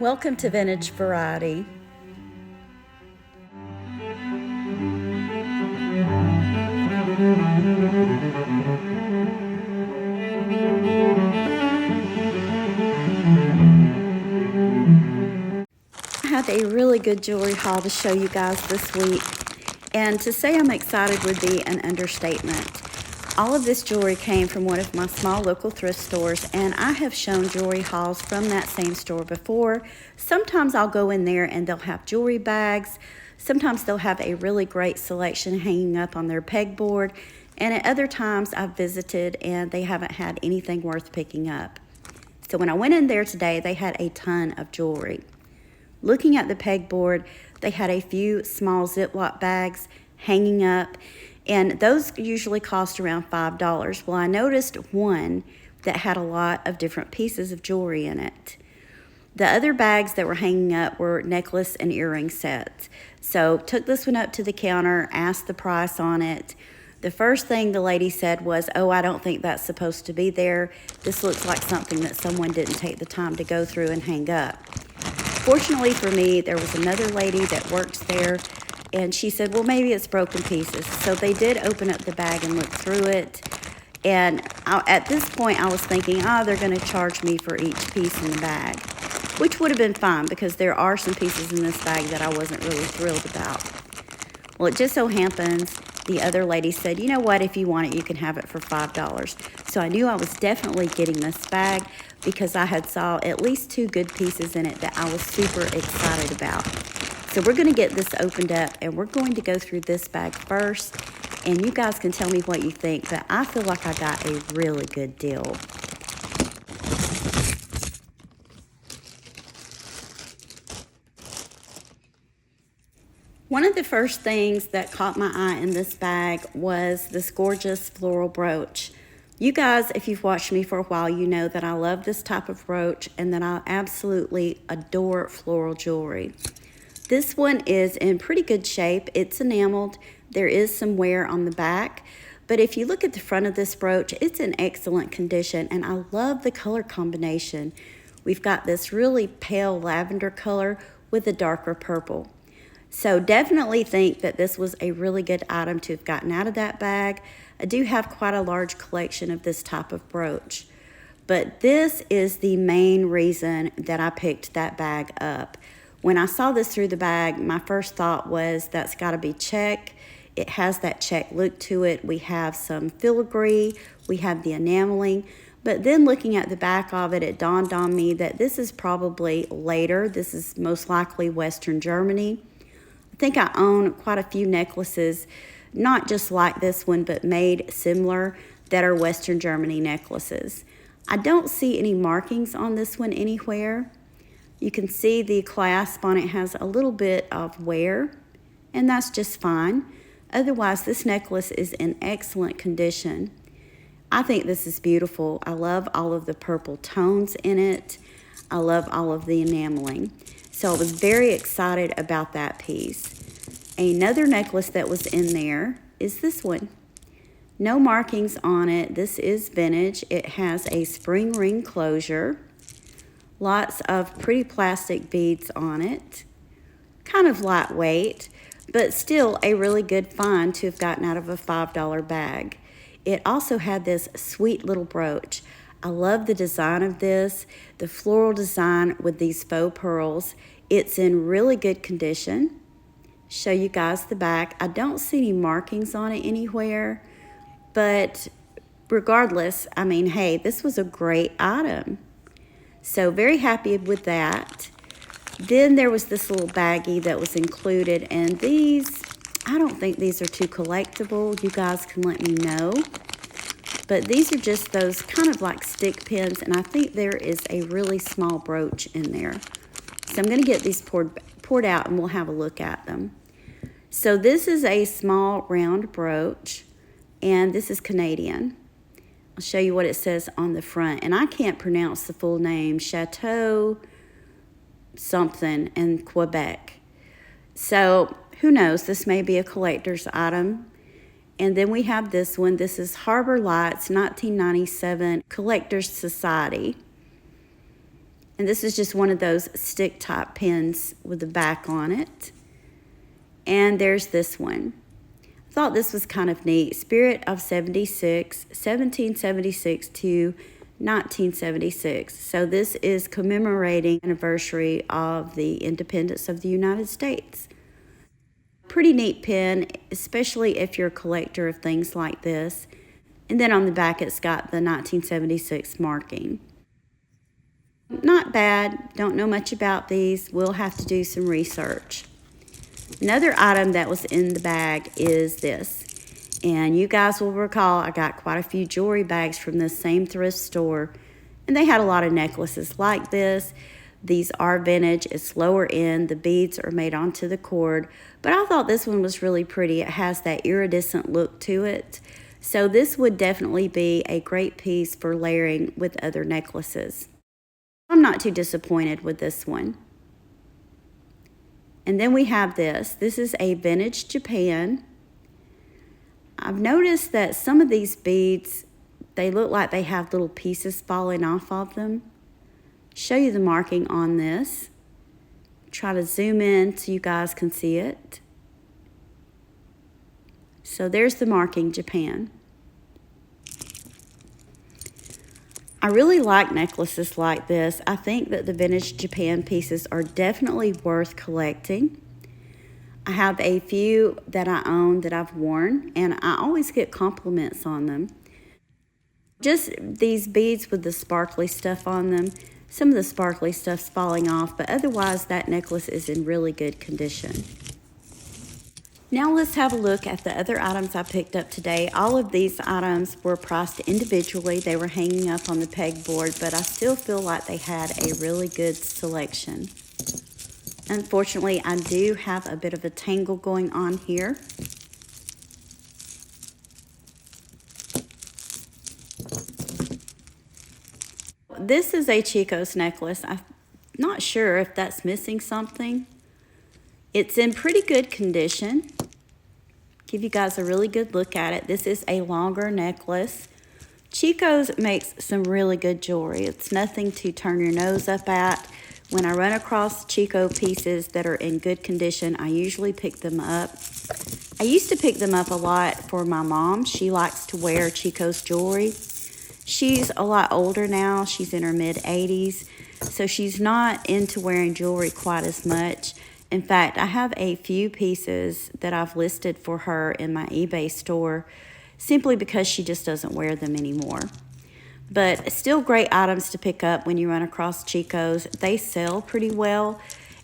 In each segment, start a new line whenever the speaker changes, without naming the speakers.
Welcome to Vintage Variety. I have a really good jewelry haul to show you guys this week, and to say I'm excited would be an understatement. All of this jewelry came from one of my small local thrift stores, and I have shown jewelry hauls from that same store before. Sometimes I'll go in there and they'll have jewelry bags. Sometimes they'll have a really great selection hanging up on their pegboard, and at other times I've visited and they haven't had anything worth picking up. So when I went in there today, they had a ton of jewelry. Looking at the pegboard, they had a few small Ziploc bags hanging up, and those usually cost around $5. Well, I noticed one that had a lot of different pieces of jewelry in it. The other bags that were hanging up were necklace and earring sets. So took this one up to the counter, asked the price on it. The first thing the lady said was, "Oh, I don't think that's supposed to be there. This looks like something that someone didn't take the time to go through and hang up." Fortunately for me, there was another lady that works there, and she said, well, maybe it's broken pieces. So they did open up the bag and look through it. And at this point, I was thinking, they're going to charge me for each piece in the bag, which would have been fine because there are some pieces in this bag that I wasn't really thrilled about. Well, it just so happens the other lady said, you know what, if you want it, you can have it for $5. So I knew I was definitely getting this bag because I had saw at least two good pieces in it that I was super excited about. So we're going to get this opened up, and we're going to go through this bag first, and you guys can tell me what you think, but I feel like I got a really good deal. One of the first things that caught my eye in this bag was this gorgeous floral brooch. You guys, if you've watched me for a while, you know that I love this type of brooch and that I absolutely adore floral jewelry. This one is in pretty good shape. It's enameled. There is some wear on the back, but if you look at the front of this brooch, it's in excellent condition, and I love the color combination. We've got this really pale lavender color with a darker purple. So definitely think that this was a really good item to have gotten out of that bag. I do have quite a large collection of this type of brooch, but this is the main reason that I picked that bag up. When I saw this through the bag, my first thought was that's got to be check. It has that check look to it. We have some filigree, we have the enameling, but then looking at the back of it, it dawned on me that this is probably later. This is most likely Western Germany. I think I own quite a few necklaces, not just like this one, but made similar, that are Western Germany necklaces. I don't see any markings on this one anywhere. You can see the clasp on it has a little bit of wear, and that's just fine. Otherwise, this necklace is in excellent condition. I think this is beautiful. I love all of the purple tones in it. I love all of the enameling. So I was very excited about that piece. Another necklace that was in there is this one. No markings on it. This is vintage. It has a spring ring closure. Lots of pretty plastic beads on it. Kind of lightweight, but still a really good find to have gotten out of a $5 bag. It also had this sweet little brooch. I love the design of this, the floral design with these faux pearls. It's in really good condition. Show you guys the back. I don't see any markings on it anywhere, but regardless, I mean, hey, this was a great item. So very happy with that. Then there was this little baggie that was included, and these, I don't think these are too collectible. You guys can let me know. But these are just those kind of like stick pins, and I think there is a really small brooch in there. So I'm going to get these poured out, and we'll have a look at them. So this is a small round brooch, and this is Canadian. I'll show you what it says on the front, and I can't pronounce the full name, Chateau something in Quebec. So who knows, this may be a collector's item. And then we have this one. This is Harbor Lights 1997 Collector's Society. And this is just one of those stick type pins with the back on it. And there's this one. I thought this was kind of neat. Spirit of 76, 1776 to 1976. So this is commemorating the anniversary of the independence of the United States. Pretty neat pin, especially if you're a collector of things like this. And then on the back it's got the 1976 marking. Not bad. Don't know much about these. We'll have to do some research. Another item that was in the bag is this. And you guys will recall I got quite a few jewelry bags from this same thrift store. And they had a lot of necklaces like this. These are vintage. It's lower end. The beads are made onto the cord. But I thought this one was really pretty. It has that iridescent look to it. So this would definitely be a great piece for layering with other necklaces. I'm not too disappointed with this one. And then we have this. This is a vintage Japan. I've noticed that some of these beads, they look like they have little pieces falling off of them. Show you the marking on this. Try to zoom in so you guys can see it. So there's the marking, Japan. I really like necklaces like this. I think that the vintage Japan pieces are definitely worth collecting. I have a few that I own that I've worn, and I always get compliments on them. Just these beads with the sparkly stuff on them. Some of the sparkly stuff's falling off, but otherwise that necklace is in really good condition. Now let's have a look at the other items I picked up today. All of these items were priced individually. They were hanging up on the pegboard, but I still feel like they had a really good selection. Unfortunately, I do have a bit of a tangle going on here. This is a Chico's necklace. I'm not sure if that's missing something. It's in pretty good condition. Give you guys a really good look at it. This is a longer necklace. Chico's makes some really good jewelry. It's nothing to turn your nose up at. When I run across Chico pieces that are in good condition, I usually pick them up. I used to pick them up a lot for my mom. She likes to wear Chico's jewelry. She's a lot older now. She's in her mid-80s, so she's not into wearing jewelry quite as much. In fact, I have a few pieces that I've listed for her in my eBay store simply because she just doesn't wear them anymore. But still great items to pick up when you run across Chico's. They sell pretty well,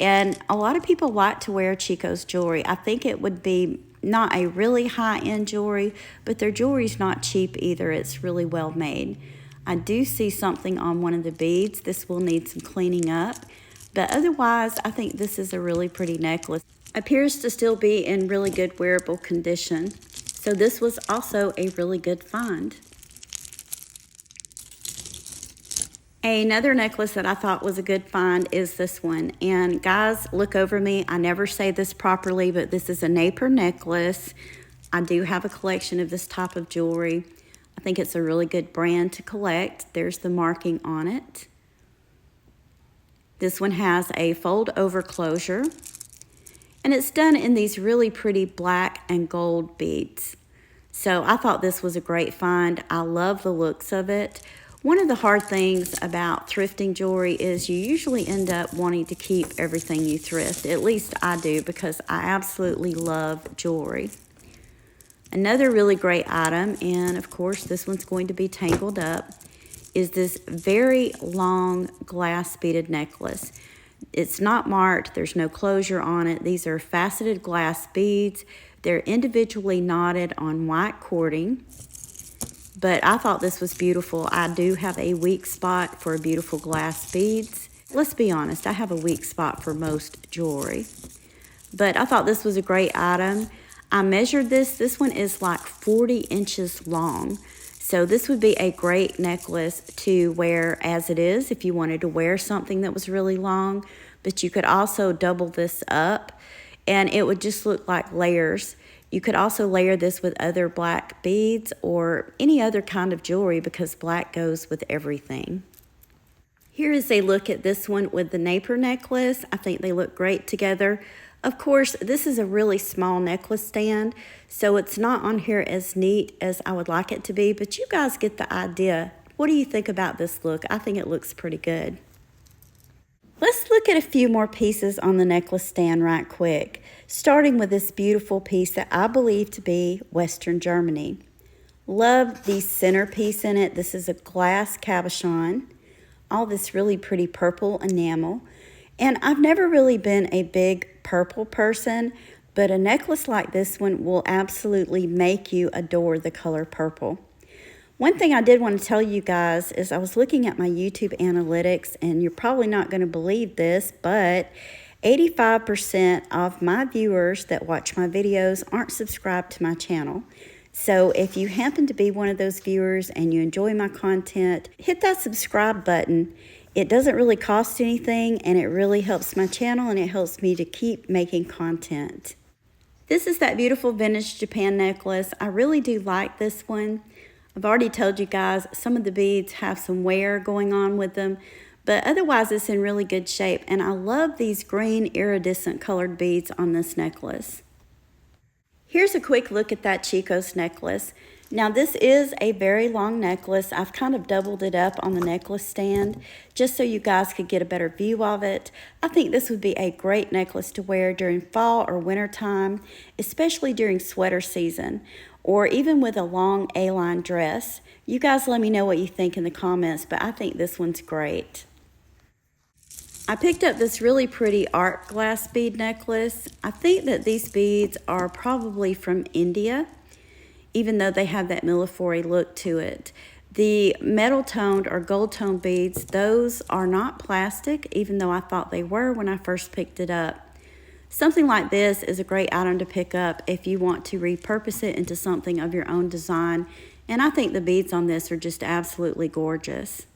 and a lot of people like to wear Chico's jewelry. I think it would be not a really high-end jewelry, but their jewelry's not cheap either. It's really well made. I do see something on one of the beads. This will need some cleaning up. But otherwise, I think this is a really pretty necklace. Appears to still be in really good wearable condition. So this was also a really good find. Another necklace that I thought was a good find is this one. And guys, look over me. I never say this properly, but this is a Napier necklace. I do have a collection of this type of jewelry. I think it's a really good brand to collect. There's the marking on it. This one has a fold over closure, and it's done in these really pretty black and gold beads. So I thought this was a great find. I love the looks of it. One of the hard things about thrifting jewelry is you usually end up wanting to keep everything you thrift. At least I do, because I absolutely love jewelry. Another really great item, and of course this one's going to be tangled up, is this very long glass beaded necklace. It's not marked, there's no closure on it. These are faceted glass beads. They're individually knotted on white cording, but I thought this was beautiful. I do have a weak spot for beautiful glass beads. Let's be honest, I have a weak spot for most jewelry, but I thought this was a great item. I measured this. This one is like 40 inches long. So this would be a great necklace to wear as it is if you wanted to wear something that was really long, but you could also double this up and it would just look like layers. You could also layer this with other black beads or any other kind of jewelry because black goes with everything. Here is a look at this one with the Napier necklace. I think they look great together. Of course, this is a really small necklace stand, so it's not on here as neat as I would like it to be, but you guys get the idea. What do you think about this look? I think it looks pretty good. Let's look at a few more pieces on the necklace stand right quick, starting with this beautiful piece that I believe to be Western Germany. Love the centerpiece in it. This is a glass cabochon. All this really pretty purple enamel. And I've never really been a big purple person, but a necklace like this one will absolutely make you adore the color purple. One thing I did want to tell you guys is I was looking at my YouTube analytics, and you're probably not going to believe this, but 85% of my viewers that watch my videos aren't subscribed to my channel. So if you happen to be one of those viewers and you enjoy my content, hit that subscribe button. It doesn't really cost anything, and it really helps my channel, and it helps me to keep making content. This is that beautiful vintage Japan necklace. I really do like this one. I've already told you guys some of the beads have some wear going on with them, but otherwise it's in really good shape, and I love these green iridescent colored beads on this necklace. Here's a quick look at that Chico's necklace. Now this is a very long necklace. I've kind of doubled it up on the necklace stand just so you guys could get a better view of it. I think this would be a great necklace to wear during fall or winter time, especially during sweater season, or even with a long A-line dress. You guys let me know what you think in the comments, but I think this one's great. I picked up this really pretty art glass bead necklace. I think that these beads are probably from India, even though they have that millefiori look to it. The metal toned or gold toned beads, those are not plastic, even though I thought they were when I first picked it up. Something like this is a great item to pick up if you want to repurpose it into something of your own design. And I think the beads on this are just absolutely gorgeous.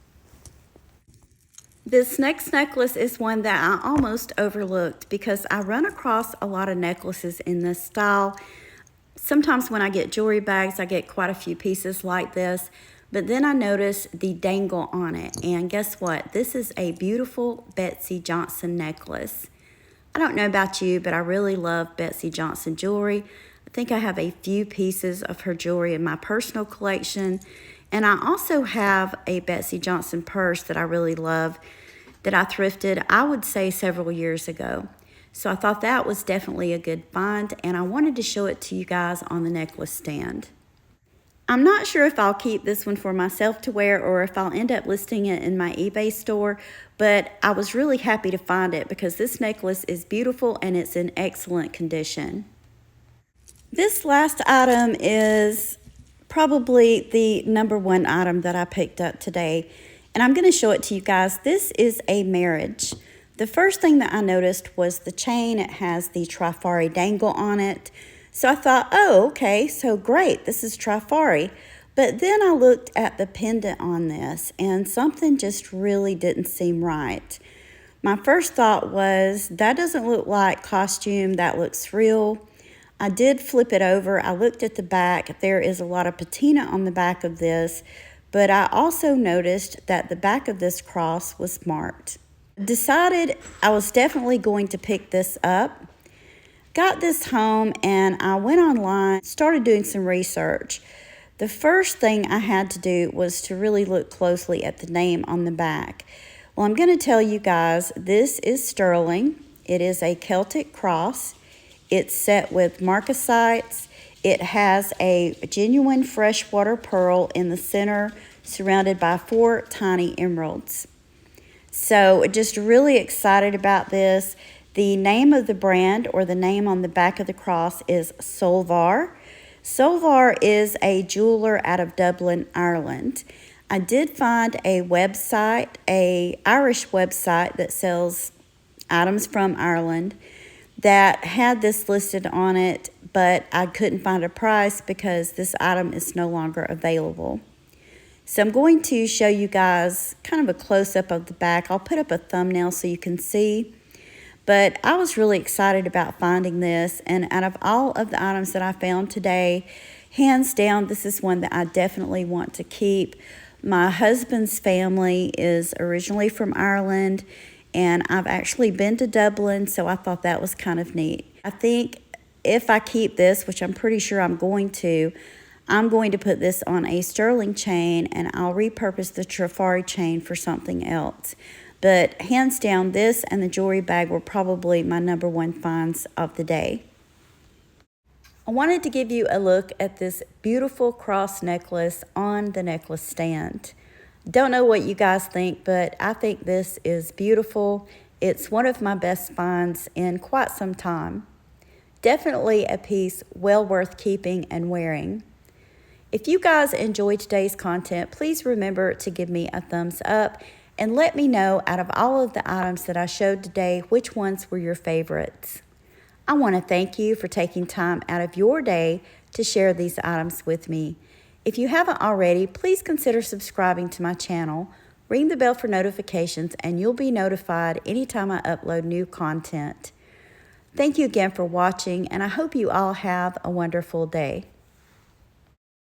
This next necklace is one that I almost overlooked because I run across a lot of necklaces in this style. Sometimes when I get jewelry bags, I get quite a few pieces like this, but then I notice the dangle on it. And guess what? This is a beautiful Betsey Johnson necklace. I don't know about you, but I really love Betsey Johnson jewelry. I think I have a few pieces of her jewelry in my personal collection. And I also have a Betsey Johnson purse that I really love that I thrifted, I would say, several years ago. So I thought that was definitely a good find, and I wanted to show it to you guys on the necklace stand. I'm not sure if I'll keep this one for myself to wear or if I'll end up listing it in my eBay store, but I was really happy to find it because this necklace is beautiful and it's in excellent condition. This last item is probably the #1 item that I picked up today, and I'm going to show it to you guys. This is a marriage. The first thing that I noticed was the chain. It has the Trifari dangle on it. So I thought, oh, okay, so great, this is Trifari. But then I looked at the pendant on this, and something just really didn't seem right. My first thought was, that doesn't look like costume, that looks real. I did flip it over. I looked at the back. There is a lot of patina on the back of this, but I also noticed that the back of this cross was marked. Decided I was definitely going to pick this up. Got this home and I went online, started doing some research. The first thing I had to do was to really look closely at the name on the back. Well, I'm going to tell you guys, this is sterling. It is a Celtic cross. It's set with marcasites. It has a genuine freshwater pearl in the center, surrounded by 4 tiny emeralds. So just really excited about this. The name of the brand, or the name on the back of the cross, is Solvar. Solvar is a jeweler out of Dublin, Ireland. I did find a website, an Irish website that sells items from Ireland, that had this listed on it, but I couldn't find a price because this item is no longer available. So I'm going to show you guys kind of a close-up of the back. I'll put up a thumbnail so you can see. But I was really excited about finding this, and out of all of the items that I found today, hands down, this is one that I definitely want to keep. My husband's family is originally from Ireland, and I've actually been to Dublin, so I thought that was kind of neat. I think if I keep this, which I'm pretty sure I'm going to put this on a sterling chain, and I'll repurpose the Trifari chain for something else. But hands down, this and the jewelry bag were probably my number one finds of the day. I wanted to give you a look at this beautiful cross necklace on the necklace stand. Don't know what you guys think, but I think this is beautiful. It's one of my best finds in quite some time. Definitely a piece well worth keeping and wearing. If you guys enjoyed today's content, please remember to give me a thumbs up and let me know, out of all of the items that I showed today, which ones were your favorites. I want to thank you for taking time out of your day to share these items with me. If you haven't already, please consider subscribing to my channel, ring the bell for notifications, and you'll be notified anytime I upload new content. Thank you again for watching, and I hope you all have a wonderful day.